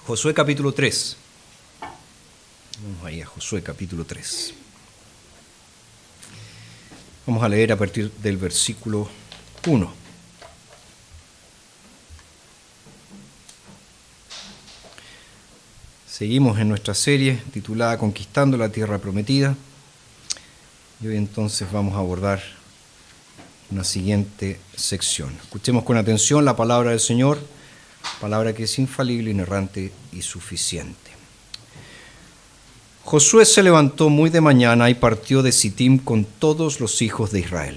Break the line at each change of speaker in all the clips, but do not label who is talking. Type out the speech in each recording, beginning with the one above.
Josué capítulo 3. Vamos ahí a Josué capítulo 3. Vamos a leer a partir del versículo 1. Seguimos en nuestra serie titulada Conquistando la Tierra Prometida. Y hoy entonces vamos a abordar una siguiente sección. Escuchemos con atención la palabra del Señor, palabra que es infalible, inerrante y suficiente. Josué se levantó muy de mañana y partió de Sitim con todos los hijos de Israel.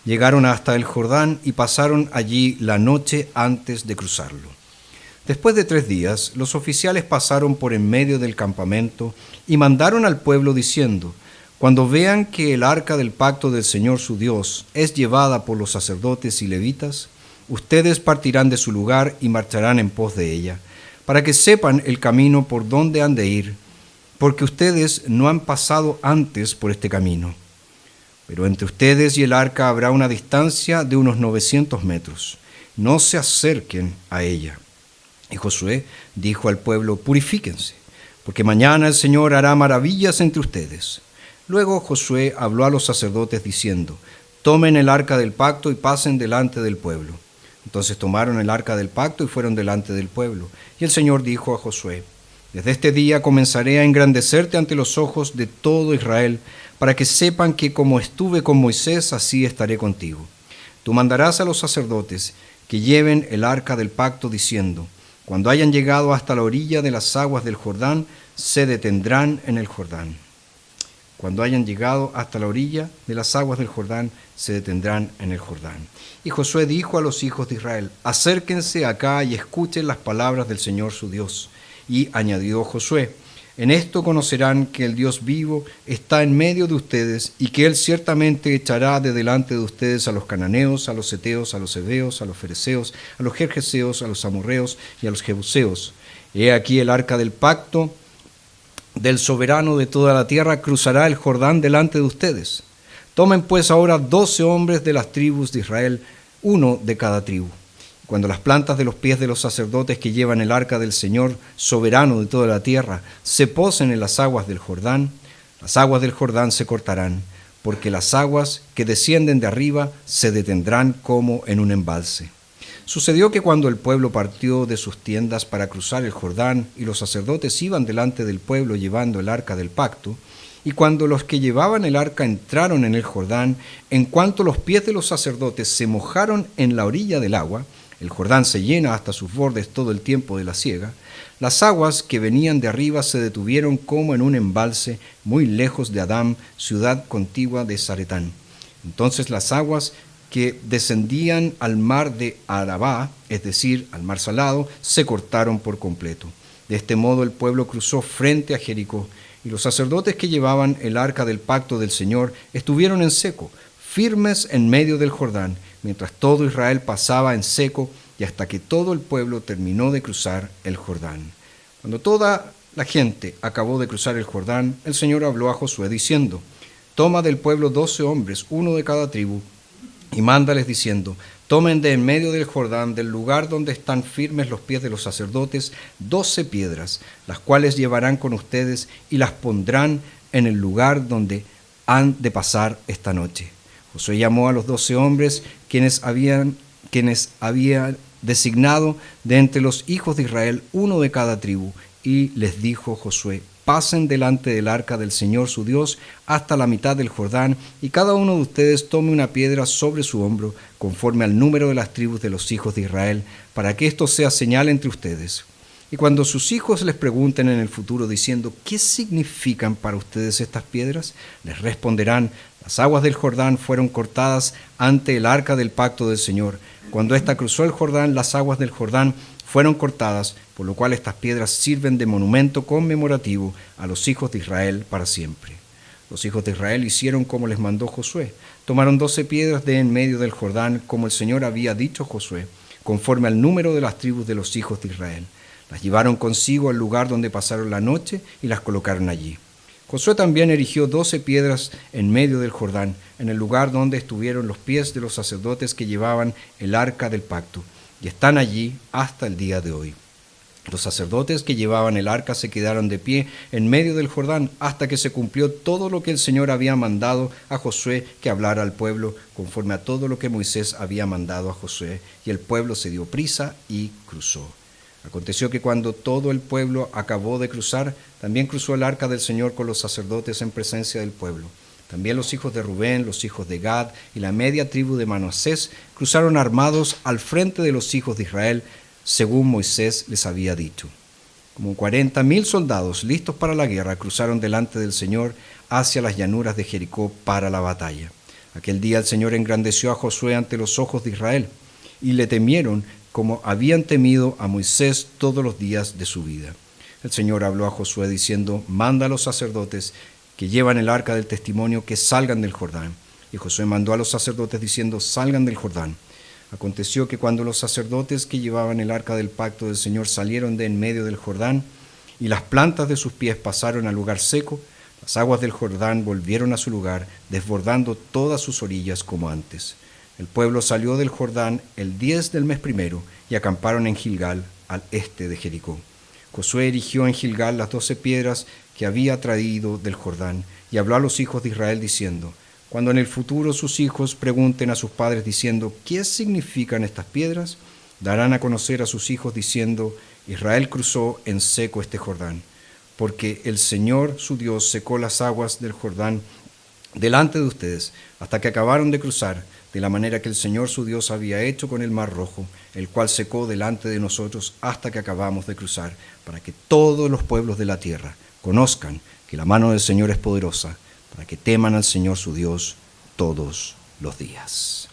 Llegaron hasta el Jordán y pasaron allí la noche antes de cruzarlo. Después de 3 días, los oficiales pasaron por en medio del campamento y mandaron al pueblo diciendo: cuando vean que el arca del pacto del Señor su Dios es llevada por los sacerdotes y levitas, ustedes partirán de su lugar y marcharán en pos de ella, para que sepan el camino por donde han de ir, porque ustedes no han pasado antes por este camino. Pero entre ustedes y el arca habrá una distancia de unos 900 metros. No se acerquen a ella. Y Josué dijo al pueblo: purifíquense, porque mañana el Señor hará maravillas entre ustedes. Luego Josué habló a los sacerdotes diciendo: tomen el arca del pacto y pasen delante del pueblo. Entonces tomaron el arca del pacto y fueron delante del pueblo. Y el Señor dijo a Josué: desde este día comenzaré a engrandecerte ante los ojos de todo Israel, para que sepan que como estuve con Moisés, así estaré contigo. Tú mandarás a los sacerdotes que lleven el arca del pacto diciendo: cuando hayan llegado hasta la orilla de las aguas del Jordán, se detendrán en el Jordán. Cuando hayan llegado hasta la orilla de las aguas del Jordán, se detendrán en el Jordán. Y Josué dijo a los hijos de Israel: acérquense acá y escuchen las palabras del Señor su Dios. Y añadió Josué: en esto conocerán que el Dios vivo está en medio de ustedes, y que Él ciertamente echará de delante de ustedes a los cananeos, a los heteos, a los heveos, a los fereceos, a los gergeseos, a los amorreos y a los jebuseos. He aquí el arca del pacto del soberano de toda la tierra cruzará el Jordán delante de ustedes. Tomen pues ahora 12 hombres de las tribus de Israel, 1 de cada tribu. Cuando las plantas de los pies de los sacerdotes que llevan el arca del Señor, soberano de toda la tierra, se posen en las aguas del Jordán, las aguas del Jordán se cortarán, porque las aguas que descienden de arriba se detendrán como en un embalse. Sucedió que cuando el pueblo partió de sus tiendas para cruzar el Jordán, y los sacerdotes iban delante del pueblo llevando el arca del pacto, y cuando los que llevaban el arca entraron en el Jordán, en cuanto los pies de los sacerdotes se mojaron en la orilla del agua, el Jordán se llena hasta sus bordes todo el tiempo de la siega, las aguas que venían de arriba se detuvieron como en un embalse muy lejos de Adám, ciudad contigua de Zaretán. Entonces las aguas que descendían al mar de Arabá, es decir, al mar salado, se cortaron por completo. De este modo el pueblo cruzó frente a Jericó, y los sacerdotes que llevaban el arca del pacto del Señor estuvieron en seco, firmes en medio del Jordán, mientras todo Israel pasaba en seco, y hasta que todo el pueblo terminó de cruzar el Jordán. Cuando toda la gente acabó de cruzar el Jordán, el Señor habló a Josué diciendo: toma del pueblo 12 hombres, 1 de cada tribu, y mándales diciendo: tomen de en medio del Jordán, del lugar donde están firmes los pies de los sacerdotes, 12 piedras, las cuales llevarán con ustedes y las pondrán en el lugar donde han de pasar esta noche. Josué llamó a los 12 hombres, quienes habían designado de entre los hijos de Israel, 1 de cada tribu, y les dijo Josué: pasen delante del arca del Señor su Dios hasta la mitad del Jordán, y cada uno de ustedes tome una piedra sobre su hombro, conforme al número de las tribus de los hijos de Israel, para que esto sea señal entre ustedes. Y cuando sus hijos les pregunten en el futuro diciendo: ¿qué significan para ustedes estas piedras?, les responderán: las aguas del Jordán fueron cortadas ante el arca del pacto del Señor. Cuando ésta cruzó el Jordán, las aguas del Jordán fueron cortadas, por lo cual estas piedras sirven de monumento conmemorativo a los hijos de Israel para siempre. Los hijos de Israel hicieron como les mandó Josué. Tomaron 12 piedras de en medio del Jordán, como el Señor había dicho a Josué, conforme al número de las tribus de los hijos de Israel. Las llevaron consigo al lugar donde pasaron la noche y las colocaron allí. Josué también erigió 12 piedras en medio del Jordán, en el lugar donde estuvieron los pies de los sacerdotes que llevaban el arca del pacto, y están allí hasta el día de hoy. Los sacerdotes que llevaban el arca se quedaron de pie en medio del Jordán hasta que se cumplió todo lo que el Señor había mandado a Josué que hablara al pueblo, conforme a todo lo que Moisés había mandado a Josué. Y el pueblo se dio prisa y cruzó. Aconteció que cuando todo el pueblo acabó de cruzar, también cruzó el arca del Señor con los sacerdotes en presencia del pueblo. También los hijos de Rubén, los hijos de Gad y la media tribu de Manasés cruzaron armados al frente de los hijos de Israel, según Moisés les había dicho. Como 40,000 soldados listos para la guerra cruzaron delante del Señor hacia las llanuras de Jericó para la batalla. Aquel día el Señor engrandeció a Josué ante los ojos de Israel, y le temieron como habían temido a Moisés todos los días de su vida. El Señor habló a Josué diciendo: manda a los sacerdotes que llevan el arca del testimonio que salgan del Jordán. Y Josué mandó a los sacerdotes diciendo: salgan del Jordán. Aconteció que cuando los sacerdotes que llevaban el arca del pacto del Señor salieron de en medio del Jordán, y las plantas de sus pies pasaron al lugar seco, las aguas del Jordán volvieron a su lugar, desbordando todas sus orillas como antes. El pueblo salió del Jordán el 10 del mes primero, y acamparon en Gilgal, al este de Jericó. Josué erigió en Gilgal las 12 piedras que había traído del Jordán, y habló a los hijos de Israel diciendo: cuando en el futuro sus hijos pregunten a sus padres diciendo: ¿qué significan estas piedras?, darán a conocer a sus hijos diciendo: Israel cruzó en seco este Jordán, porque el Señor su Dios secó las aguas del Jordán delante de ustedes, hasta que acabaron de cruzar, de la manera que el Señor su Dios había hecho con el Mar Rojo, el cual secó delante de nosotros hasta que acabamos de cruzar, para que todos los pueblos de la tierra conozcan que la mano del Señor es poderosa, para que teman al Señor su Dios todos los días.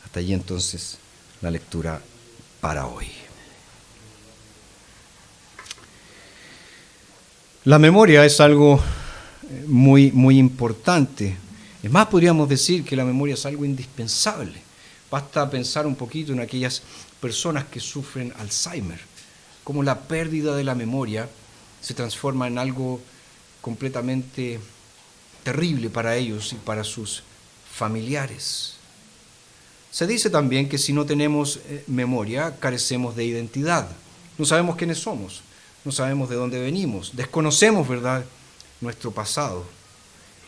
Hasta allí entonces la lectura para hoy. La memoria es algo muy importante. Es más, podríamos decir que la memoria es algo indispensable. Basta pensar un poquito en aquellas personas que sufren Alzheimer, cómo la pérdida de la memoria se transforma en algo completamente terrible para ellos y para sus familiares. Se dice también que si no tenemos memoria, carecemos de identidad. No sabemos quiénes somos, no sabemos de dónde venimos, desconocemos, ¿verdad?, nuestro pasado.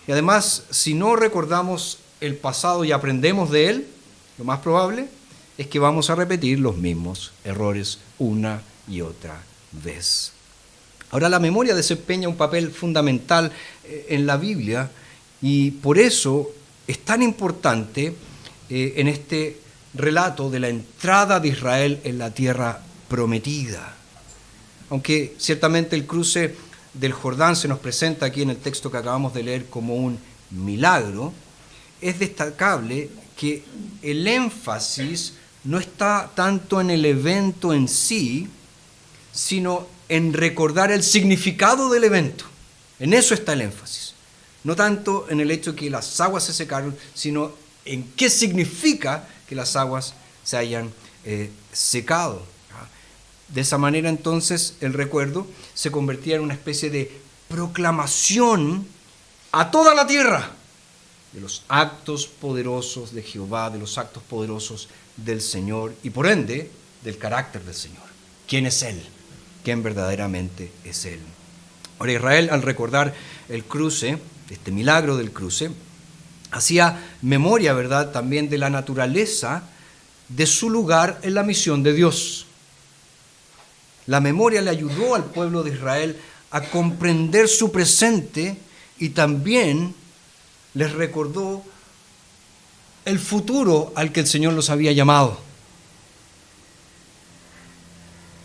Y además, si no recordamos el pasado y aprendemos de él, lo más probable es que vamos a repetir los mismos errores una y otra vez. Ahora, la memoria desempeña un papel fundamental en la Biblia, y por eso es tan importante en este relato de la entrada de Israel en la tierra prometida. Aunque ciertamente el cruce del Jordán se nos presenta aquí en el texto que acabamos de leer como un milagro, es destacable que el énfasis no está tanto en el evento en sí, sino en recordar el significado del evento. En eso está el énfasis. No tanto en el hecho de que las aguas se secaron, sino en qué significa que las aguas se hayan secado. De esa manera, entonces, el recuerdo se convertía en una especie de proclamación a toda la tierra de los actos poderosos de Jehová, de los actos poderosos del Señor y, por ende, del carácter del Señor. ¿Quién es Él? ¿Quién verdaderamente es Él? Ahora, Israel, al recordar el cruce, este milagro del cruce, hacía memoria, ¿verdad?, también de la naturaleza de su lugar en la misión de Dios. La memoria le ayudó al pueblo de Israel a comprender su presente y también les recordó el futuro al que el Señor los había llamado.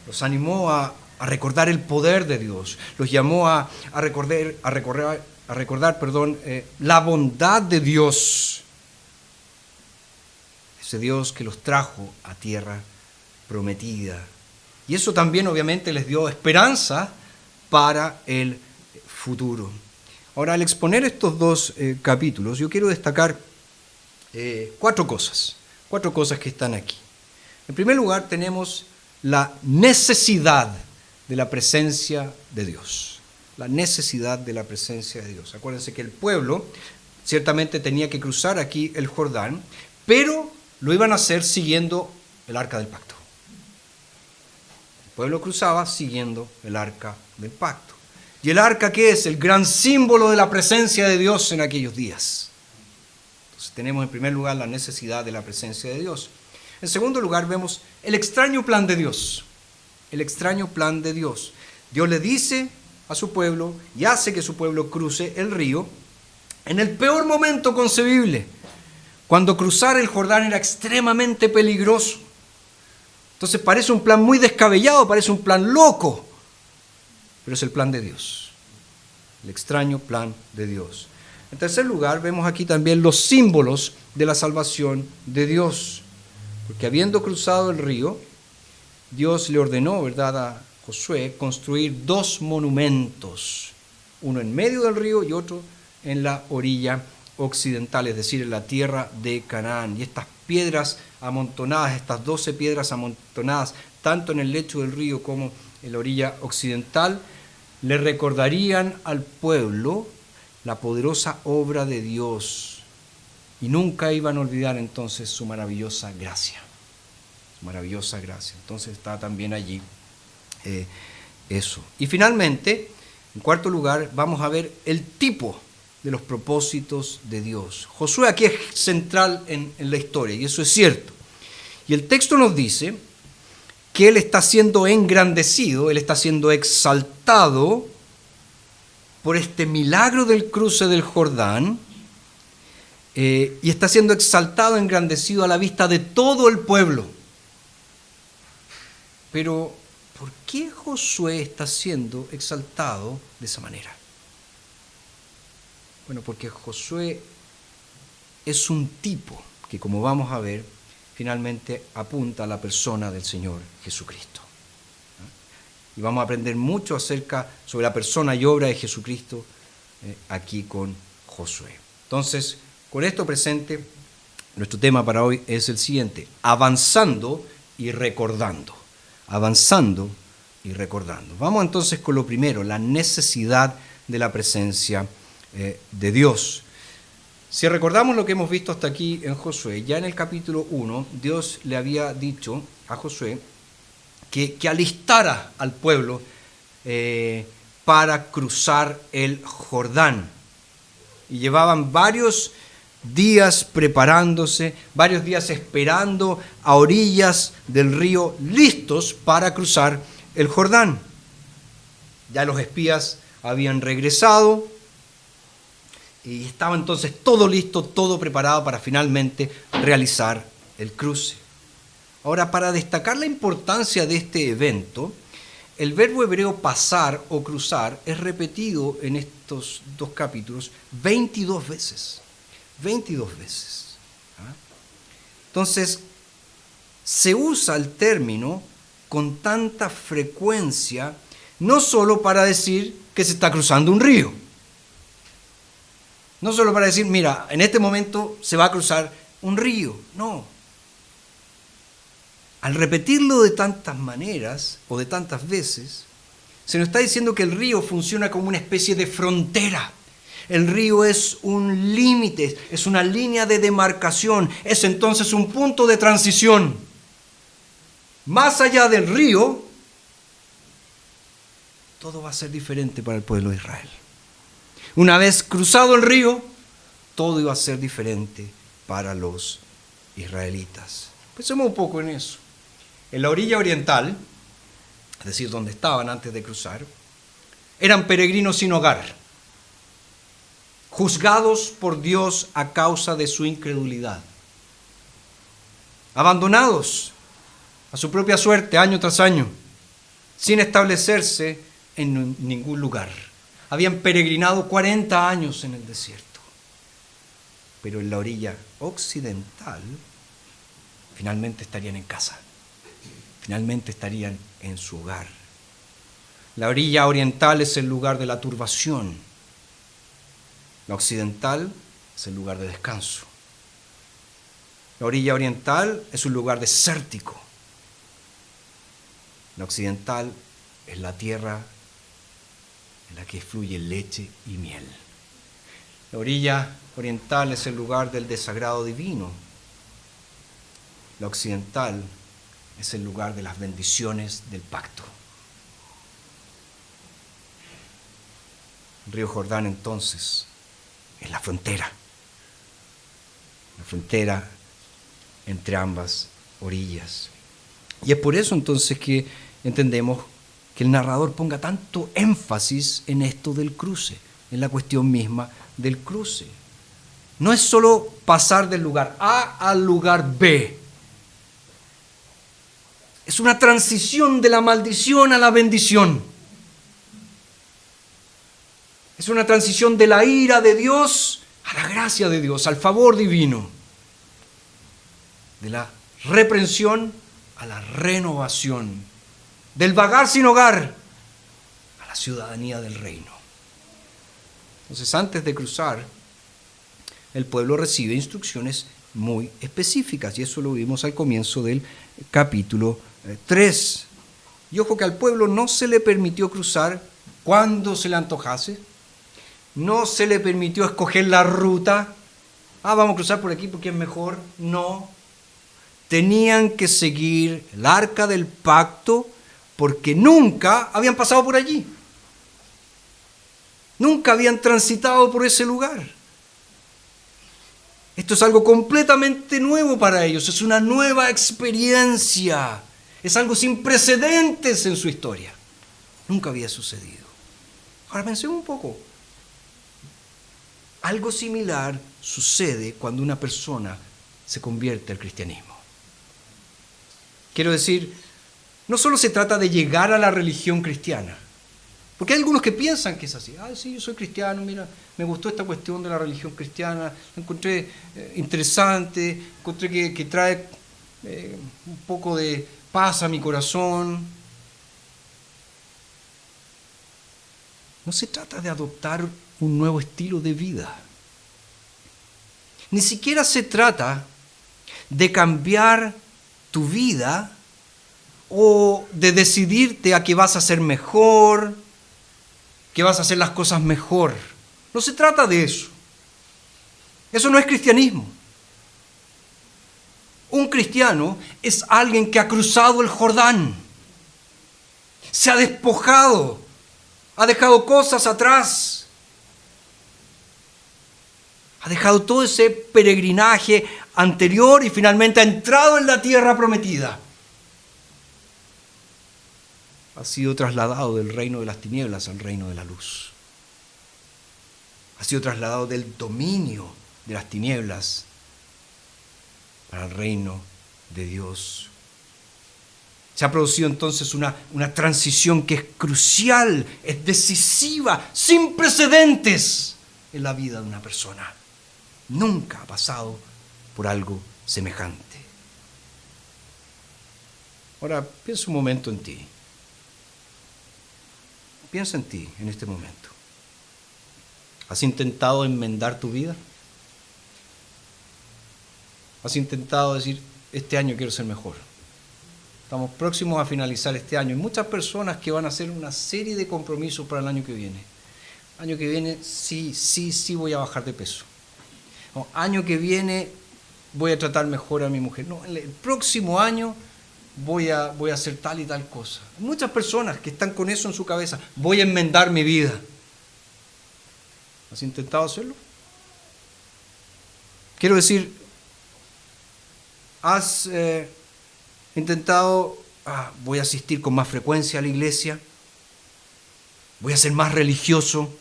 Los animó a recordar el poder de Dios, los llamó a recordar la bondad de Dios, ese Dios que los trajo a tierra prometida. Y eso también obviamente les dio esperanza para el futuro. Ahora, al exponer estos dos capítulos, yo quiero destacar cuatro cosas que están aquí. En primer lugar, tenemos la necesidad de la presencia de Dios. La necesidad de la presencia de Dios. Acuérdense que el pueblo ciertamente tenía que cruzar aquí el Jordán, pero lo iban a hacer siguiendo el Arca del Pacto. El pueblo cruzaba siguiendo el arca del pacto. ¿Y el arca qué es? El gran símbolo de la presencia de Dios en aquellos días. Entonces tenemos en primer lugar la necesidad de la presencia de Dios. En segundo lugar vemos el extraño plan de Dios. El extraño plan de Dios. Dios le dice a su pueblo y hace que su pueblo cruce el río en el peor momento concebible, cuando cruzar el Jordán era extremadamente peligroso. Entonces parece un plan muy descabellado, parece un plan loco, pero es el plan de Dios, el extraño plan de Dios. En tercer lugar, vemos aquí también los símbolos de la salvación de Dios, porque habiendo cruzado el río, Dios le ordenó, ¿verdad?, a Josué construir 2 monumentos, uno en medio del río y otro en la orilla occidental, es decir, en la tierra de Canaán. Y estas piedras amontonadas, estas 12 piedras amontonadas, tanto en el lecho del río como en la orilla occidental, le recordarían al pueblo la poderosa obra de Dios. Y nunca iban a olvidar entonces su maravillosa gracia. Su maravillosa gracia. Entonces está también allí eso. Y finalmente, en cuarto lugar, vamos a ver el tipo de los propósitos de Dios. Josué aquí es central en la historia, y eso es cierto. Y el texto nos dice que él está siendo engrandecido, él está siendo exaltado por este milagro del cruce del Jordán, y está siendo exaltado, engrandecido a la vista de todo el pueblo. Pero, ¿por qué Josué está siendo exaltado de esa manera? Bueno, porque Josué es un tipo que, como vamos a ver, finalmente apunta a la persona del Señor Jesucristo. Y vamos a aprender mucho sobre la persona y obra de Jesucristo aquí con Josué. Entonces, con esto presente, nuestro tema para hoy es el siguiente: avanzando y recordando. Avanzando y recordando. Vamos entonces con lo primero, la necesidad de la presencia de Dios. Si recordamos lo que hemos visto hasta aquí en Josué, ya en el capítulo 1, Dios le había dicho a Josué que alistara al pueblo para cruzar el Jordán. Y llevaban varios días preparándose, varios días esperando a orillas del río, listos para cruzar el Jordán. Ya los espías habían regresado y estaba entonces todo listo, todo preparado para finalmente realizar el cruce. Ahora, para destacar la importancia de este evento, el verbo hebreo pasar o cruzar es repetido en estos 2 capítulos 22 veces. 22 veces. Entonces, se usa el término con tanta frecuencia, no solo para decir que se está cruzando un río, no solo para decir, mira, en este momento se va a cruzar un río, no. Al repetirlo de tantas maneras o de tantas veces, se nos está diciendo que el río funciona como una especie de frontera. El río es un límite, es una línea de demarcación, es entonces un punto de transición. Más allá del río, todo va a ser diferente para el pueblo de Israel. Una vez cruzado el río, todo iba a ser diferente para los israelitas. Pensemos un poco en eso. En la orilla oriental, es decir, donde estaban antes de cruzar, eran peregrinos sin hogar, juzgados por Dios a causa de su incredulidad, abandonados a su propia suerte año tras año, sin establecerse en ningún lugar. Habían peregrinado 40 años en el desierto, pero en la orilla occidental finalmente estarían en casa, finalmente estarían en su hogar. La orilla oriental es el lugar de la turbación, la occidental es el lugar de descanso. La orilla oriental es un lugar desértico, la occidental es la tierra en la que fluye leche y miel. La orilla oriental es el lugar del desagrado divino. La occidental es el lugar de las bendiciones del pacto. El río Jordán entonces es la frontera entre ambas orillas. Y es por eso entonces que entendemos que el narrador ponga tanto énfasis en esto del cruce, en la cuestión misma del cruce. No es solo pasar del lugar A al lugar B. Es una transición de la maldición a la bendición. Es una transición de la ira de Dios a la gracia de Dios, al favor divino. De la reprensión a la renovación. Del vagar sin hogar a la ciudadanía del reino. Entonces, antes de cruzar, el pueblo recibe instrucciones muy específicas, y eso lo vimos al comienzo del capítulo 3. Y ojo que al pueblo no se le permitió cruzar cuando se le antojase, no se le permitió escoger la ruta, vamos a cruzar por aquí porque es mejor, no. Tenían que seguir el arca del pacto porque nunca habían pasado por allí. Nunca habían transitado por ese lugar. Esto es algo completamente nuevo para ellos, es una nueva experiencia, es algo sin precedentes en su historia. Nunca había sucedido. Ahora pensemos un poco. Algo similar sucede cuando una persona se convierte al cristianismo. Quiero decir, no solo se trata de llegar a la religión cristiana, porque hay algunos que piensan que es así. Sí, yo soy cristiano, mira, me gustó esta cuestión de la religión cristiana, la encontré interesante, encontré que trae un poco de paz a mi corazón. No se trata de adoptar un nuevo estilo de vida. Ni siquiera se trata de cambiar tu vida o de decidirte a que vas a ser mejor, que vas a hacer las cosas mejor. No se trata de eso. Eso no es cristianismo. Un cristiano es alguien que ha cruzado el Jordán, se ha despojado, ha dejado cosas atrás, ha dejado todo ese peregrinaje anterior y finalmente ha entrado en la tierra prometida. Ha sido trasladado del reino de las tinieblas al reino de la luz. Ha sido trasladado del dominio de las tinieblas para el reino de Dios. Se ha producido entonces una transición que es crucial, es decisiva, sin precedentes en la vida de una persona. Nunca ha pasado por algo semejante. Ahora, piensa un momento en ti. Piensa en ti en este momento. ¿Has intentado enmendar tu vida? ¿Has intentado decir, este año quiero ser mejor? Estamos próximos a finalizar este año. Hay muchas personas que van a hacer una serie de compromisos para el año que viene. Año que viene sí voy a bajar de peso. No, año que viene voy a tratar mejor a mi mujer. No, el próximo año voy a hacer tal y tal cosa. Hay muchas personas que están con eso en su cabeza. Voy a enmendar mi vida. ¿Has intentado hacerlo? Quiero decir, ¿has intentado, voy a asistir con más frecuencia a la iglesia? ¿Voy a ser más religioso?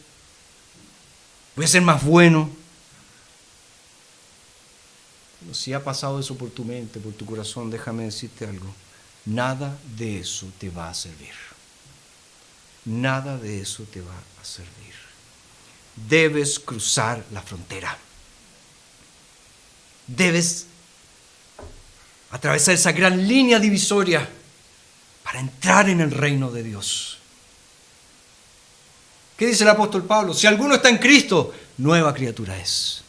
¿Voy a ser más bueno? Pero si ha pasado eso por tu mente, por tu corazón, déjame decirte algo. Nada de eso te va a servir. Nada de eso te va a servir. Debes cruzar la frontera. Debes atravesar esa gran línea divisoria para entrar en el reino de Dios. ¿Qué dice el apóstol Pablo? Si alguno está en Cristo, nueva criatura es.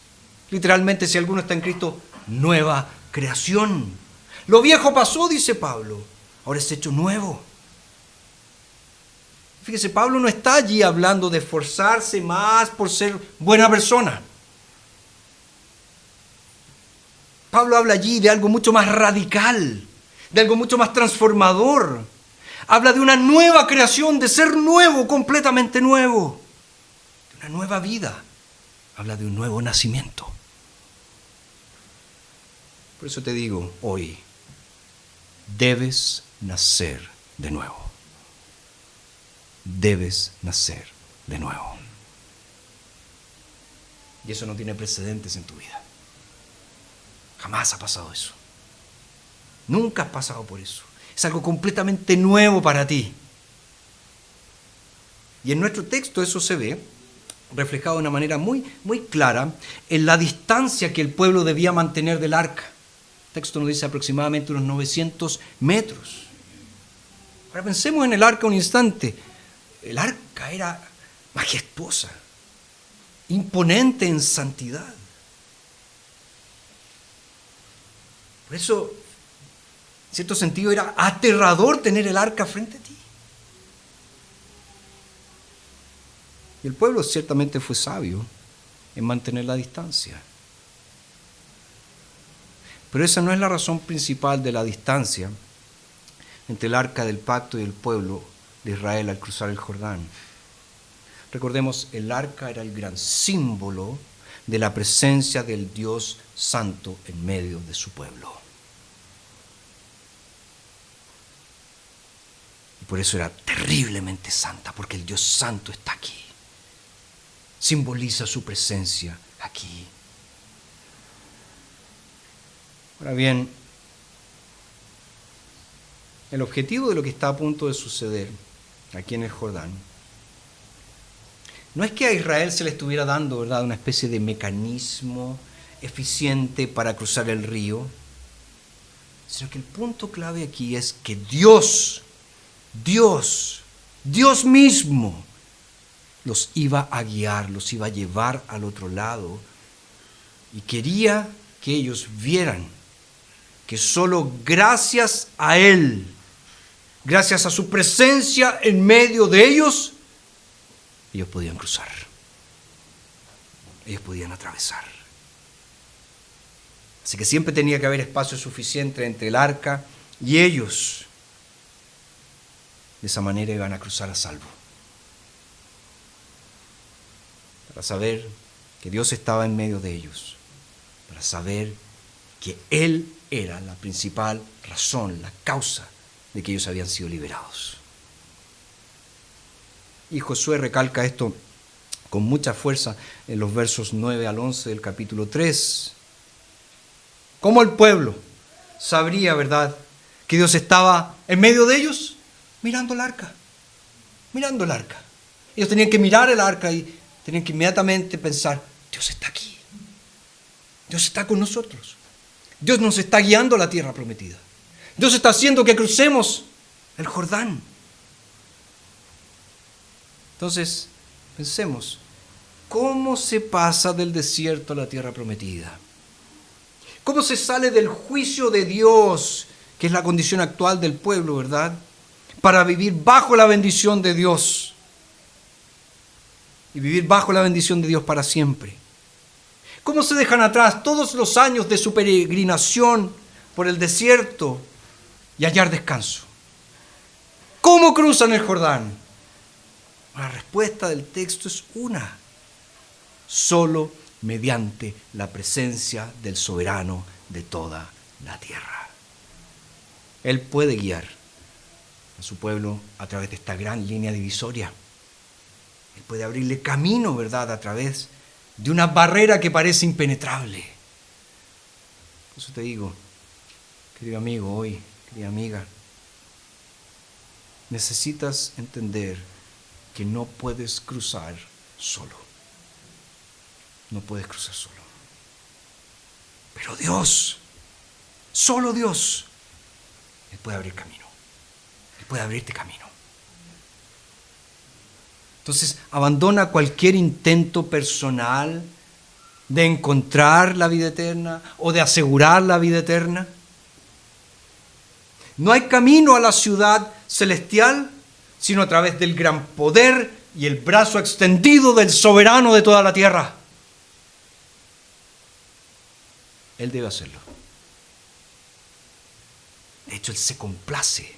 Literalmente, si alguno está en Cristo, nueva creación. Lo viejo pasó, dice Pablo, ahora es hecho nuevo. Fíjese, Pablo no está allí hablando de esforzarse más por ser buena persona. Pablo habla allí de algo mucho más radical. de algo mucho más transformador. Habla de una nueva creación, de ser nuevo, completamente nuevo. De una nueva vida. Habla de un nuevo nacimiento. Por eso te digo hoy, debes nacer de nuevo. Debes nacer de nuevo. Y eso no tiene precedentes en tu vida. Jamás ha pasado eso. Nunca has pasado por eso. Es algo completamente nuevo para ti. Y en nuestro texto eso se ve reflejado de una manera muy, muy clara en la distancia que el pueblo debía mantener del arca. El texto nos dice aproximadamente unos 900 metros. Ahora pensemos en el arca un instante. El arca era majestuosa, imponente en santidad. Por eso, en cierto sentido, era aterrador tener el arca frente a ti. Y el pueblo ciertamente fue sabio en mantener la distancia. Pero esa no es la razón principal de la distancia entre el arca del pacto y el pueblo de Israel al cruzar el Jordán. Recordemos, el arca era el gran símbolo de la presencia del Dios Santo en medio de su pueblo. Y por eso era terriblemente santa, porque el Dios Santo está aquí. Simboliza su presencia aquí. Ahora bien, el objetivo de lo que está a punto de suceder aquí en el Jordán no es que a Israel se le estuviera dando, ¿verdad?, una especie de mecanismo eficiente para cruzar el río, sino que el punto clave aquí es que Dios mismo los iba a guiar, los iba a llevar al otro lado, y quería que ellos vieran que solo gracias a Él, gracias a su presencia en medio de ellos podían cruzar. Ellos podían atravesar. Así que siempre tenía que haber espacio suficiente entre el arca y ellos. De esa manera iban a cruzar a salvo. Para saber que Dios estaba en medio de ellos. Para saber que Él era la principal razón, la causa de que ellos habían sido liberados. Y Josué recalca esto con mucha fuerza en los versos 9 al 11 del capítulo 3. ¿Cómo el pueblo sabría, verdad, que Dios estaba en medio de ellos? Mirando el arca. Mirando el arca. Ellos tenían que mirar el arca y tenían que inmediatamente pensar, Dios está aquí. Dios está con nosotros. Dios nos está guiando a la tierra prometida. Dios está haciendo que crucemos el Jordán. Entonces, pensemos, ¿cómo se pasa del desierto a la tierra prometida? ¿Cómo se sale del juicio de Dios, que es la condición actual del pueblo, verdad? Para vivir bajo la bendición de Dios. Y vivir bajo la bendición de Dios para siempre. ¿Cómo se dejan atrás todos los años de su peregrinación por el desierto y hallar descanso? ¿Cómo cruzan el Jordán? La respuesta del texto es una: solo mediante la presencia del soberano de toda la tierra. Él puede guiar a su pueblo a través de esta gran línea divisoria. Él puede abrirle camino, ¿verdad?, a través de una barrera que parece impenetrable. Por eso te digo, querido amigo, hoy, querida amiga, necesitas entender que no puedes cruzar solo. No puedes cruzar solo. Pero Dios, solo Dios, Él puede abrir camino. Él puede abrirte camino. Entonces, abandona cualquier intento personal de encontrar la vida eterna o de asegurar la vida eterna. No hay camino a la ciudad celestial sino a través del gran poder y el brazo extendido del soberano de toda la tierra. Él debe hacerlo. De hecho, Él se complace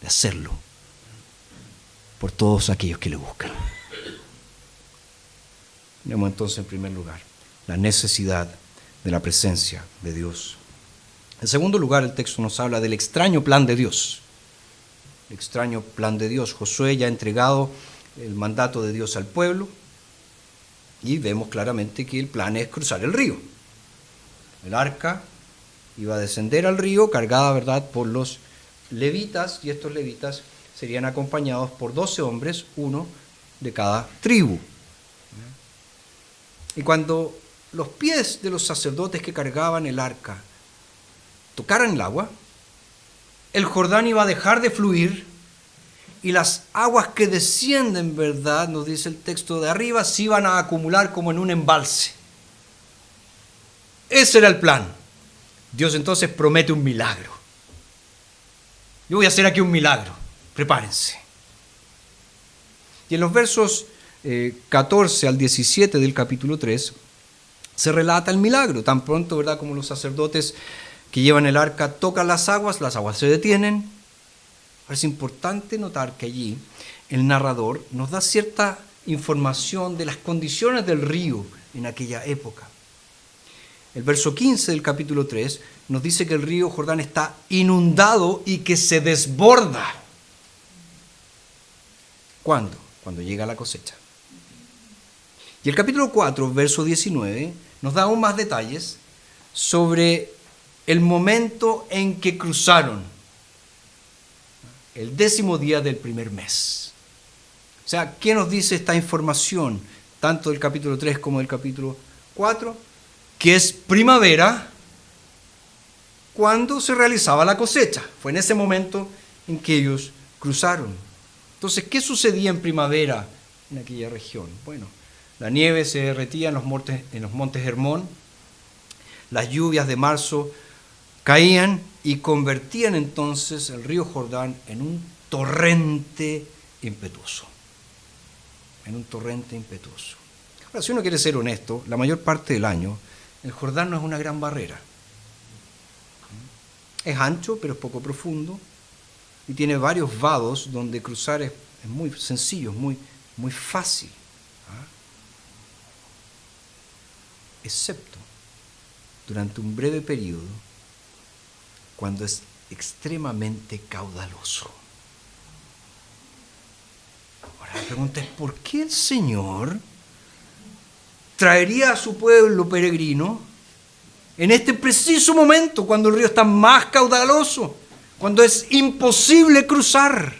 de hacerlo por todos aquellos que le buscan. Tenemos entonces, en primer lugar, la necesidad de la presencia de Dios. En segundo lugar, el texto nos habla del extraño plan de Dios. El extraño plan de Dios. Josué ya ha entregado el mandato de Dios al pueblo y vemos claramente que el plan es cruzar el río. El arca iba a descender al río cargada, ¿verdad?, por los levitas, y estos levitas serían acompañados por 12 hombres, uno de cada tribu. Y cuando los pies de los sacerdotes que cargaban el arca tocaran el agua, el Jordán iba a dejar de fluir y las aguas que descienden, ¿verdad?, nos dice el texto de arriba, se iban a acumular como en un embalse. Ese era el plan. Dios entonces promete un milagro. Yo voy a hacer aquí un milagro. Prepárense. Y en los versos 14 al 17 del capítulo 3 se relata el milagro. Tan pronto, ¿verdad?, como los sacerdotes que llevan el arca tocan las aguas se detienen. Ahora es importante notar que allí el narrador nos da cierta información de las condiciones del río en aquella época. El verso 15 del capítulo 3 nos dice que el río Jordán está inundado y que se desborda. ¿Cuándo? Cuando llega la cosecha. Y el capítulo 4, verso 19, nos da aún más detalles sobre el momento en que cruzaron, el 10º día del primer mes. O sea, ¿qué nos dice esta información, tanto del capítulo 3 como del capítulo 4? Que es primavera cuando se realizaba la cosecha. Fue en ese momento en que ellos cruzaron. Entonces, ¿qué sucedía en primavera en aquella región? Bueno, la nieve se derretía en los montes Hermón, las lluvias de marzo caían y convertían entonces el río Jordán en un torrente impetuoso. En un torrente impetuoso. Ahora, si uno quiere ser honesto, la mayor parte del año el Jordán no es una gran barrera. Es ancho, pero es poco profundo y tiene varios vados donde cruzar es muy sencillo, muy fácil. Excepto durante un breve periodo cuando es extremadamente caudaloso. Ahora la pregunta es, ¿por qué el Señor traería a su pueblo peregrino en este preciso momento, cuando el río está más caudaloso, cuando es imposible cruzar?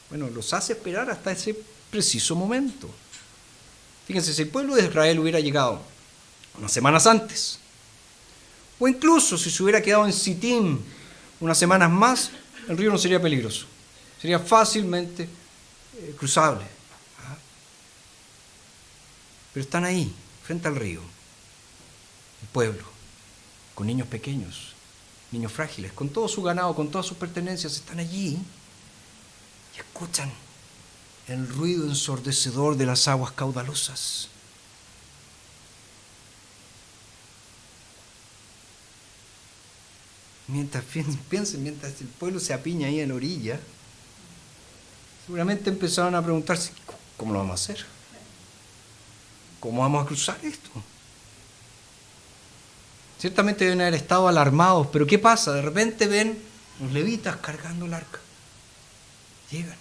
Bueno, los hace esperar hasta ese preciso momento. Fíjense, si el pueblo de Israel hubiera llegado unas semanas antes, o incluso si se hubiera quedado en Sitim unas semanas más, el río no sería peligroso, sería fácilmente cruzable. Pero están ahí, frente al río, el pueblo, con niños pequeños, niños frágiles, con todo su ganado, con todas sus pertenencias, están allí y escuchan el ruido ensordecedor de las aguas caudalosas. Mientras el pueblo se apiña ahí en la orilla, seguramente empezaron a preguntarse, ¿cómo lo vamos a hacer? ¿Cómo vamos a cruzar esto? Ciertamente deben haber estado alarmados, pero ¿qué pasa? De repente ven los levitas cargando el arca. Llegan.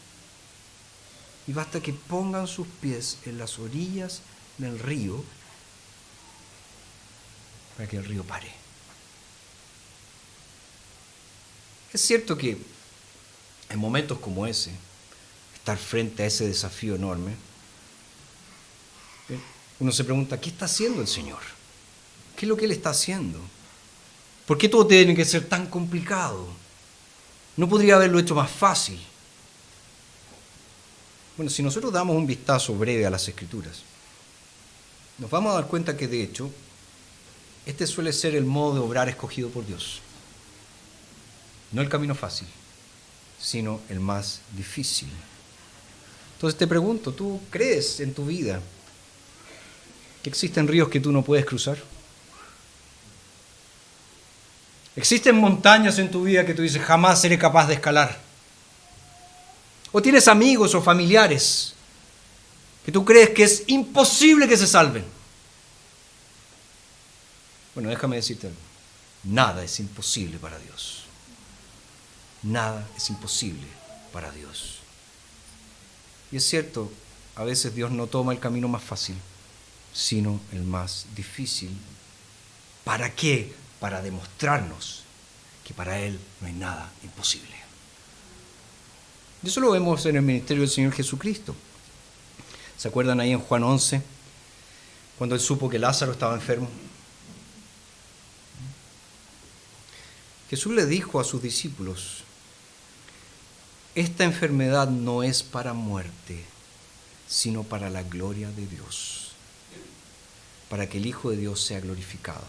Y basta que pongan sus pies en las orillas del río para que el río pare. Es cierto que en momentos como ese, estar frente a ese desafío enorme, uno se pregunta, ¿qué está haciendo el Señor? ¿Qué es lo que Él está haciendo? ¿Por qué todo tiene que ser tan complicado? ¿No podría haberlo hecho más fácil? Bueno, si nosotros damos un vistazo breve a las Escrituras, nos vamos a dar cuenta que, de hecho, este suele ser el modo de obrar escogido por Dios. No el camino fácil, sino el más difícil. Entonces te pregunto, ¿tú crees en tu vida que existen ríos que tú no puedes cruzar? Existen montañas en tu vida que tú dices, jamás seré capaz de escalar. O tienes amigos o familiares que tú crees que es imposible que se salven. Bueno, déjame decirte algo. Nada es imposible para Dios. Nada es imposible para Dios. Y es cierto, a veces Dios no toma el camino más fácil, sino el más difícil. ¿Para qué? Para demostrarnos que para Él no hay nada imposible. Y eso lo vemos en el ministerio del Señor Jesucristo. ¿Se acuerdan ahí en Juan 11? Cuando Él supo que Lázaro estaba enfermo. Jesús le dijo a sus discípulos, esta enfermedad no es para muerte, sino para la gloria de Dios, para que el Hijo de Dios sea glorificado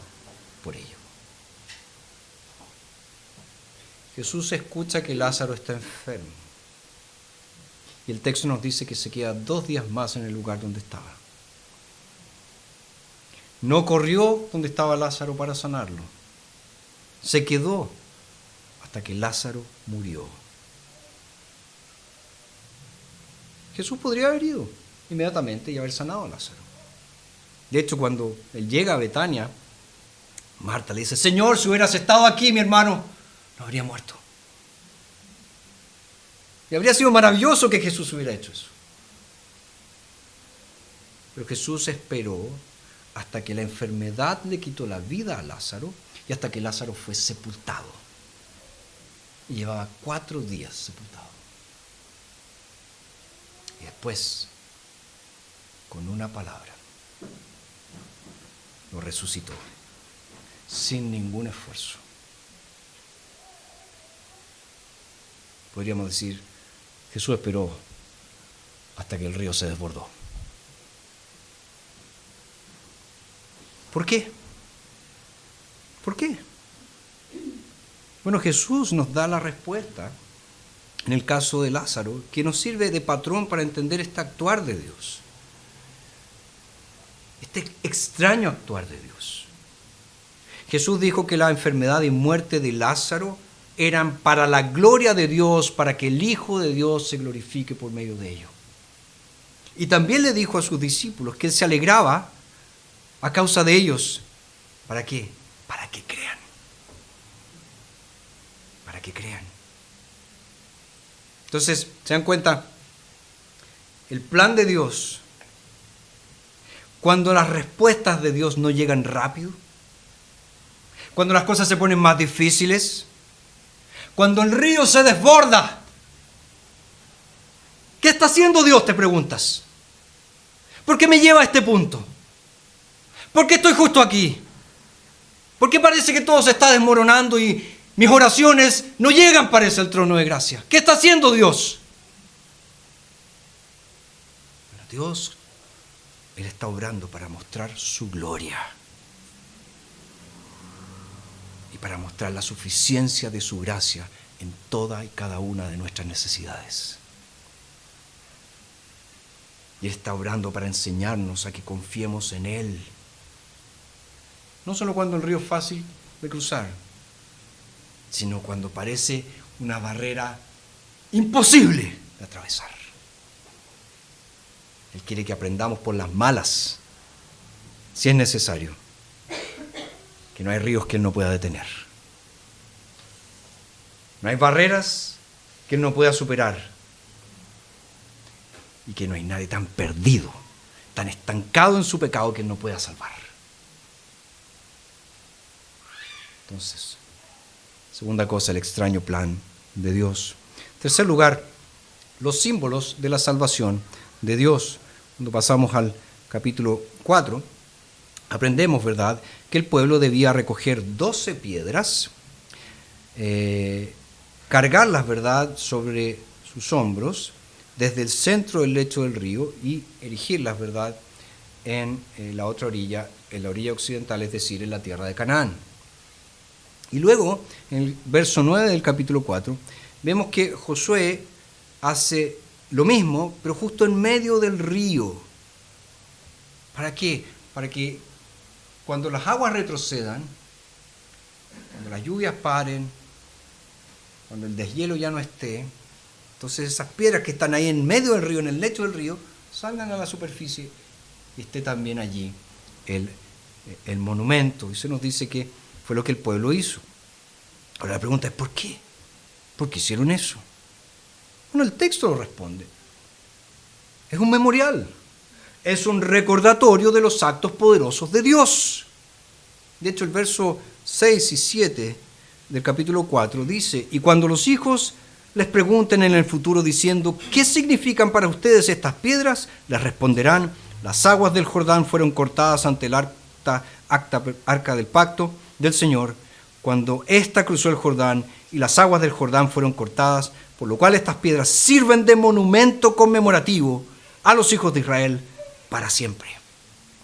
por ello. Jesús escucha que Lázaro está enfermo. Y el texto nos dice que se queda 2 días más en el lugar donde estaba. No corrió donde estaba Lázaro para sanarlo. Se quedó hasta que Lázaro murió. Jesús podría haber ido inmediatamente y haber sanado a Lázaro. De hecho, cuando él llega a Betania, Marta le dice, Señor, si hubieras estado aquí, mi hermano no habría muerto. Y habría sido maravilloso que Jesús hubiera hecho eso. Pero Jesús esperó hasta que la enfermedad le quitó la vida a Lázaro y hasta que Lázaro fue sepultado. Y llevaba 4 días sepultado. Y después, con una palabra, lo resucitó, sin ningún esfuerzo. Podríamos decir, Jesús esperó hasta que el río se desbordó. ¿Por qué? ¿Por qué? Bueno, Jesús nos da la respuesta en el caso de Lázaro, que nos sirve de patrón para entender este actuar de Dios. Este extraño actuar de Dios. Jesús dijo que la enfermedad y muerte de Lázaro eran para la gloria de Dios, para que el Hijo de Dios se glorifique por medio de ello. Y también le dijo a sus discípulos que Él se alegraba a causa de ellos. ¿Para qué? Para que crean. Para que crean. Entonces, ¿se dan cuenta? El plan de Dios, cuando las respuestas de Dios no llegan rápido, cuando las cosas se ponen más difíciles, cuando el río se desborda, ¿qué está haciendo Dios? Te preguntas. ¿Por qué me lleva a este punto? ¿Por qué estoy justo aquí? ¿Por qué parece que todo se está desmoronando y mis oraciones no llegan, parece, al trono de gracia? ¿Qué está haciendo Dios? Bueno, Dios, Él está obrando para mostrar su gloria y para mostrar la suficiencia de su gracia en toda y cada una de nuestras necesidades. Y Él está obrando para enseñarnos a que confiemos en Él. No solo cuando el río es fácil de cruzar, sino cuando parece una barrera imposible de atravesar. Él quiere que aprendamos por las malas, si es necesario, que no hay ríos que Él no pueda detener. No hay barreras que Él no pueda superar. Y que no hay nadie tan perdido, tan estancado en su pecado que Él no pueda salvar. Entonces, segunda cosa, el extraño plan de Dios. En tercer lugar, los símbolos de la salvación de Dios. Cuando pasamos al capítulo 4, aprendemos, ¿verdad?, que el pueblo debía recoger 12 piedras, cargarlas, ¿verdad?, sobre sus hombros, desde el centro del lecho del río y erigirlas, ¿verdad?, en la otra orilla, en la orilla occidental, es decir, en la tierra de Canaán. Y luego, en el verso 9 del capítulo 4, vemos que Josué hace lo mismo, pero justo en medio del río. ¿Para qué? Para que cuando las aguas retrocedan, cuando las lluvias paren, cuando el deshielo ya no esté, entonces esas piedras que están ahí en medio del río, en el lecho del río, salgan a la superficie y esté también allí el monumento. Y se nos dice que fue lo que el pueblo hizo. Ahora la pregunta es, ¿por qué? ¿Por qué hicieron eso? Bueno, el texto lo responde. Es un memorial. Es un recordatorio de los actos poderosos de Dios. De hecho, el verso 6 y 7 del capítulo 4 dice, y cuando los hijos les pregunten en el futuro diciendo, ¿qué significan para ustedes estas piedras? Les responderán, las aguas del Jordán fueron cortadas ante el arca del pacto del Señor, cuando ésta cruzó el Jordán, y las aguas del Jordán fueron cortadas, por lo cual estas piedras sirven de monumento conmemorativo a los hijos de Israel para siempre.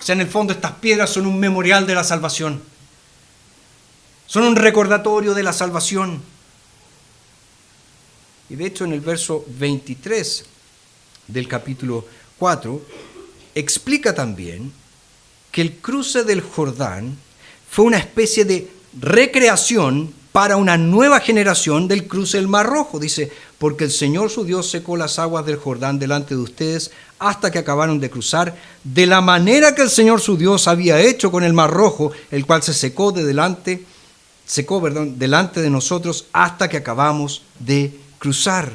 O sea, en el fondo estas piedras son un memorial de la salvación. Son un recordatorio de la salvación. Y de hecho en el verso 23 del capítulo 4 explica también que el cruce del Jordán fue una especie de recreación para una nueva generación del cruce del Mar Rojo. Dice, porque el Señor su Dios secó las aguas del Jordán delante de ustedes hasta que acabaron de cruzar, de la manera que el Señor su Dios había hecho con el Mar Rojo, el cual se secó delante de nosotros hasta que acabamos de cruzar.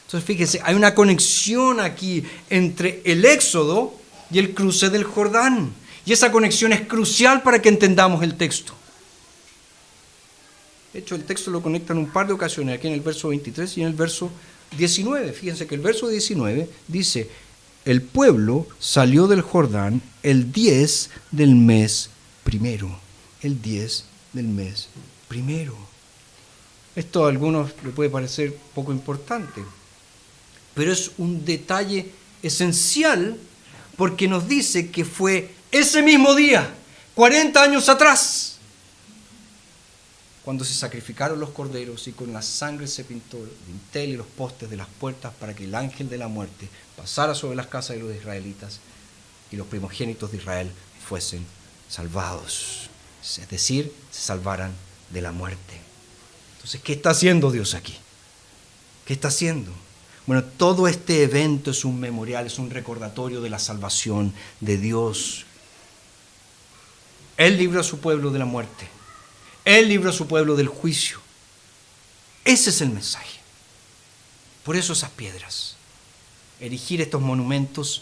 Entonces fíjense, hay una conexión aquí entre el Éxodo y el cruce del Jordán. Y esa conexión es crucial para que entendamos el texto. De hecho, el texto lo conecta en un par de ocasiones, aquí en el verso 23 y en el verso 19. Fíjense que el verso 19 dice, el pueblo salió del Jordán el 10 del mes primero. El 10 del mes primero. Esto a algunos le puede parecer poco importante, pero es un detalle esencial porque nos dice que fue ese mismo día, 40 años atrás, cuando se sacrificaron los corderos y con la sangre se pintó el dintel y los postes de las puertas para que el ángel de la muerte pasara sobre las casas de los israelitas y los primogénitos de Israel fuesen salvados. Es decir, se salvaran de la muerte. Entonces, ¿qué está haciendo Dios aquí? ¿Qué está haciendo? Bueno, todo este evento es un memorial, es un recordatorio de la salvación de Dios. Él libró a su pueblo de la muerte. Él libró a su pueblo del juicio. Ese es el mensaje. Por eso esas piedras, erigir estos monumentos,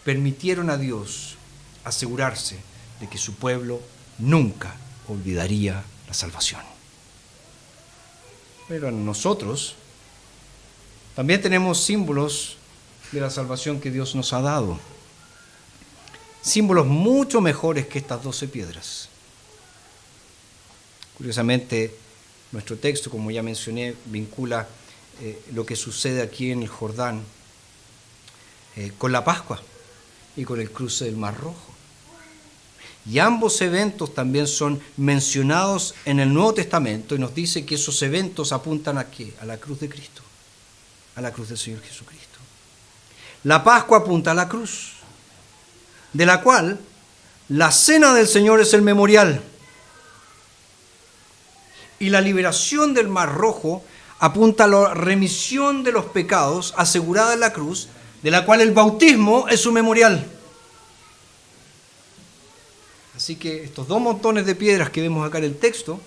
permitieron a Dios asegurarse de que su pueblo nunca olvidaría la salvación. Pero nosotros también tenemos símbolos de la salvación que Dios nos ha dado. Símbolos mucho mejores que estas 12 piedras. Curiosamente, nuestro texto, como ya mencioné, vincula lo que sucede aquí en el Jordán con la Pascua y con el cruce del Mar Rojo. Y ambos eventos también son mencionados en el Nuevo Testamento y nos dice que esos eventos apuntan ¿a qué? A la cruz de Cristo, a la cruz del Señor Jesucristo. La Pascua apunta a la cruz, de la cual la cena del Señor es el memorial. Y la liberación del Mar Rojo apunta a la remisión de los pecados asegurada en la cruz, de la cual el bautismo es su memorial. Así que estos dos montones de piedras que vemos acá en el texto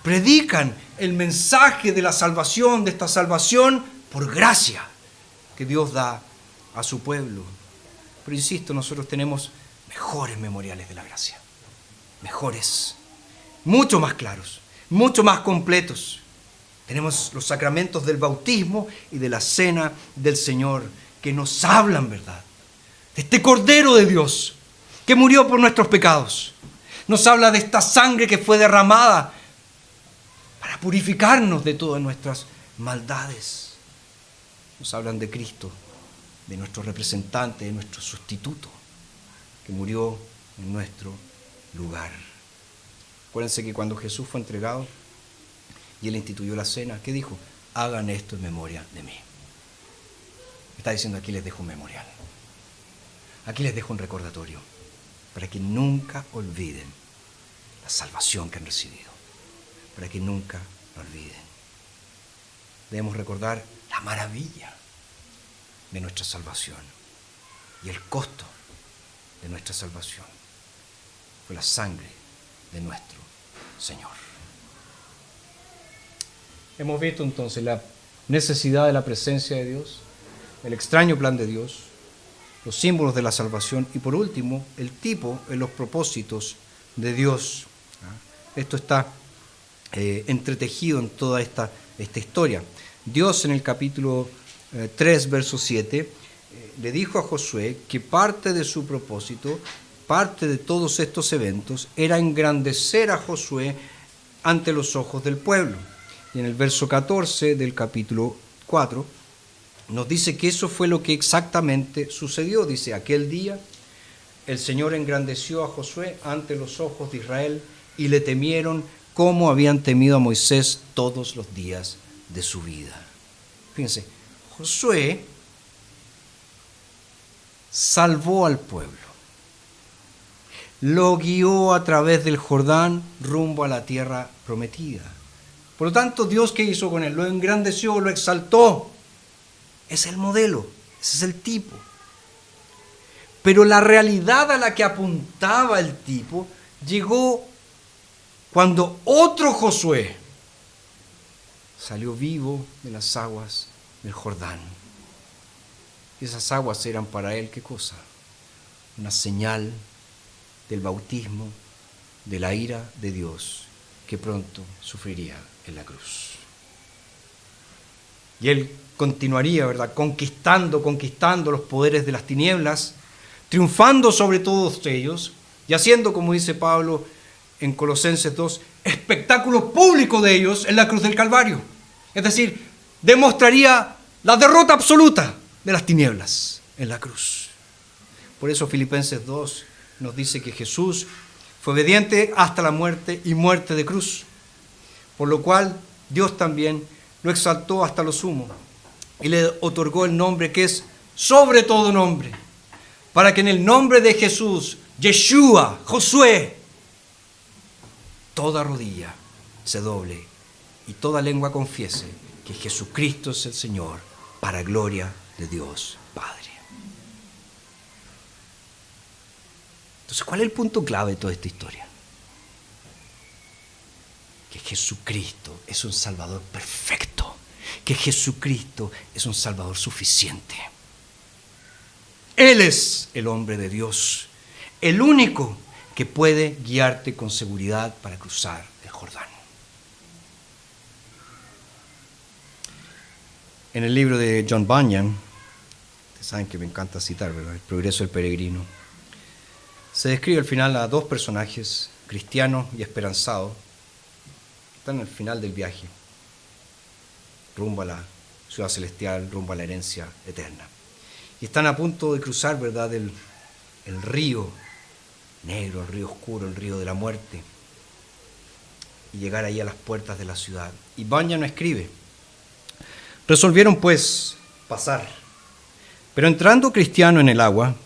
predican el mensaje de la salvación, de esta salvación por gracia que Dios da a su pueblo. Pero insisto, nosotros tenemos mejores memoriales de la gracia, mejores, mucho más claros, mucho más completos. Tenemos los sacramentos del bautismo y de la cena del Señor que nos hablan, ¿verdad?, de este Cordero de Dios que murió por nuestros pecados. Nos habla de esta sangre que fue derramada para purificarnos de todas nuestras maldades. Nos hablan de Cristo, de nuestro representante, de nuestro sustituto, que murió en nuestro lugar. Acuérdense que cuando Jesús fue entregado y Él instituyó la cena, ¿qué dijo? Hagan esto en memoria de mí. Está diciendo, aquí les dejo un memorial. Aquí les dejo un recordatorio, para que nunca olviden la salvación que han recibido, para que nunca lo olviden. Debemos recordar la maravilla de nuestra salvación y el costo de nuestra salvación. Fue la sangre de nuestro Señor. Hemos visto entonces la necesidad de la presencia de Dios, el extraño plan de Dios, los símbolos de la salvación y por último el tipo en los propósitos de Dios. Esto está entretejido en toda esta historia. Dios en el capítulo 3, verso 7, le dijo a Josué que parte de su propósito, parte de todos estos eventos, era engrandecer a Josué ante los ojos del pueblo. Y en el verso 14 del capítulo 4 nos dice que eso fue lo que exactamente sucedió. Dice, aquel día el Señor engrandeció a Josué ante los ojos de Israel y le temieron como habían temido a Moisés todos los días de su vida. Fíjense, Josué salvó al pueblo, lo guió a través del Jordán rumbo a la tierra prometida. Por lo tanto, Dios, ¿qué hizo con él? Lo engrandeció, lo exaltó. Es el modelo, ese es el tipo. Pero la realidad a la que apuntaba el tipo llegó cuando otro Josué salió vivo de las aguas del Jordán. Y esas aguas eran para él, ¿qué cosa? Una señal del bautismo, de la ira de Dios, que pronto sufriría en la cruz. Y él continuaría, ¿verdad?, conquistando los poderes de las tinieblas, triunfando sobre todos ellos y haciendo, como dice Pablo en Colosenses 2, espectáculo público de ellos en la cruz del Calvario. Es decir, demostraría la derrota absoluta de las tinieblas en la cruz. Por eso Filipenses 2 nos dice que Jesús fue obediente hasta la muerte y muerte de cruz, por lo cual Dios también lo exaltó hasta lo sumo y le otorgó el nombre que es sobre todo nombre, para que en el nombre de Jesús, Yeshua, Josué, toda rodilla se doble y toda lengua confiese que Jesucristo es el Señor, para gloria de Dios Padre. Entonces, ¿cuál es el punto clave de toda esta historia? Que Jesucristo es un Salvador perfecto, que Jesucristo es un Salvador suficiente. Él es el hombre de Dios, el único que puede guiarte con seguridad para cruzar el Jordán. En el libro de John Bunyan, ustedes saben que me encanta citar, ¿verdad?, El progreso del peregrino, se describe al final a dos personajes, cristiano y esperanzado, que están al final del viaje, rumbo a la ciudad celestial, rumbo a la herencia eterna. Y están a punto de cruzar, ¿verdad?, el río negro, el río oscuro, el río de la muerte, y llegar ahí a las puertas de la ciudad. Y Bunyan escribe: resolvieron pues pasar, pero entrando Cristiano en el agua,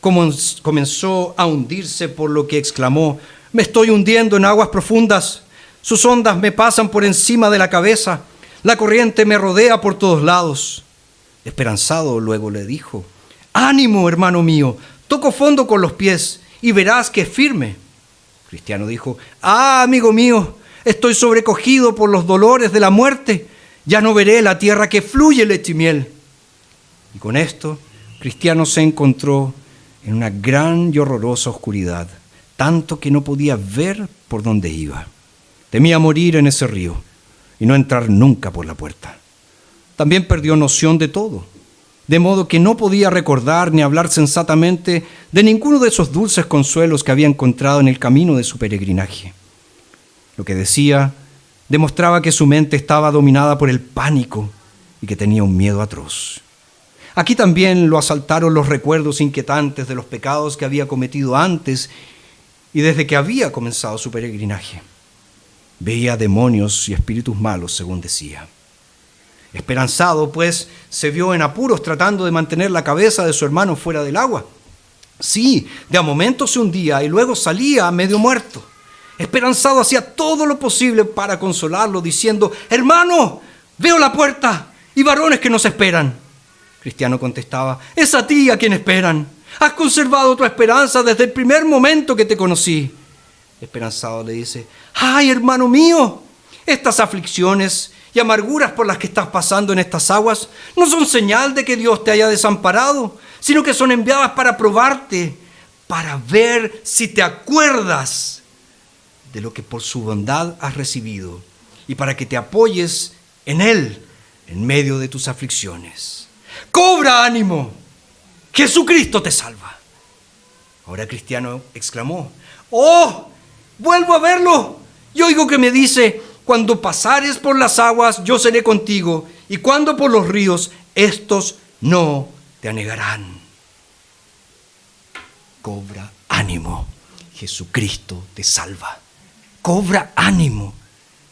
comenzó a hundirse, por lo que exclamó: me estoy hundiendo en aguas profundas, sus ondas me pasan por encima de la cabeza, la corriente me rodea por todos lados. Esperanzado luego le dijo: ánimo, hermano mío, toco fondo con los pies y verás que es firme. Cristiano dijo: amigo mío, estoy sobrecogido por los dolores de la muerte, ya no veré la tierra que fluye leche y miel. Y con esto, Cristiano se encontró en una gran y horrorosa oscuridad, tanto que no podía ver por dónde iba. Temía morir en ese río y no entrar nunca por la puerta. También perdió noción de todo, de modo que no podía recordar ni hablar sensatamente de ninguno de esos dulces consuelos que había encontrado en el camino de su peregrinaje. Lo que decía demostraba que su mente estaba dominada por el pánico y que tenía un miedo atroz. Aquí también lo asaltaron los recuerdos inquietantes de los pecados que había cometido antes y desde que había comenzado su peregrinaje. Veía demonios y espíritus malos, según decía. Esperanzado, pues, se vio en apuros tratando de mantener la cabeza de su hermano fuera del agua. Sí, de a momento se hundía y luego salía medio muerto. Esperanzado hacía todo lo posible para consolarlo, diciendo: hermano, veo la puerta y varones que nos esperan. Cristiano contestaba: es a ti a quien esperan. Has conservado tu esperanza desde el primer momento que te conocí. Esperanzado le dice: ay, hermano mío, estas aflicciones y amarguras por las que estás pasando en estas aguas no son señal de que Dios te haya desamparado, sino que son enviadas para probarte, para ver si te acuerdas de lo que por su bondad has recibido y para que te apoyes en Él en medio de tus aflicciones. ¡Cobra ánimo! Jesucristo te salva. Ahora Cristiano exclamó: ¡oh! ¡Vuelvo a verlo! Y oigo que me dice: cuando pasares por las aguas, yo seré contigo, y cuando por los ríos, estos no te anegarán. Cobra ánimo, Jesucristo te salva. Cobra ánimo,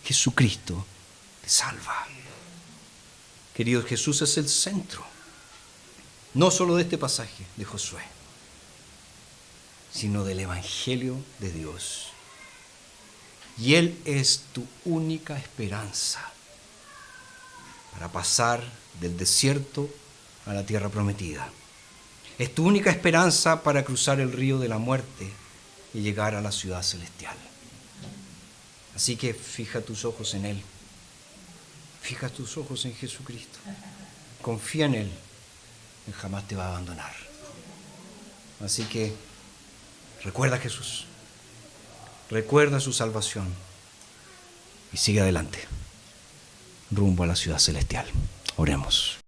Jesucristo te salva. Queridos, Jesús es el centro, no solo de este pasaje de Josué, sino del Evangelio de Dios. Y Él es tu única esperanza para pasar del desierto a la tierra prometida. Es tu única esperanza para cruzar el río de la muerte y llegar a la ciudad celestial. Así que fija tus ojos en Él. Fija tus ojos en Jesucristo. Confía en Él. Él jamás te va a abandonar. Así que recuerda a Jesús. Recuerda su salvación. Y sigue adelante. Rumbo a la ciudad celestial. Oremos.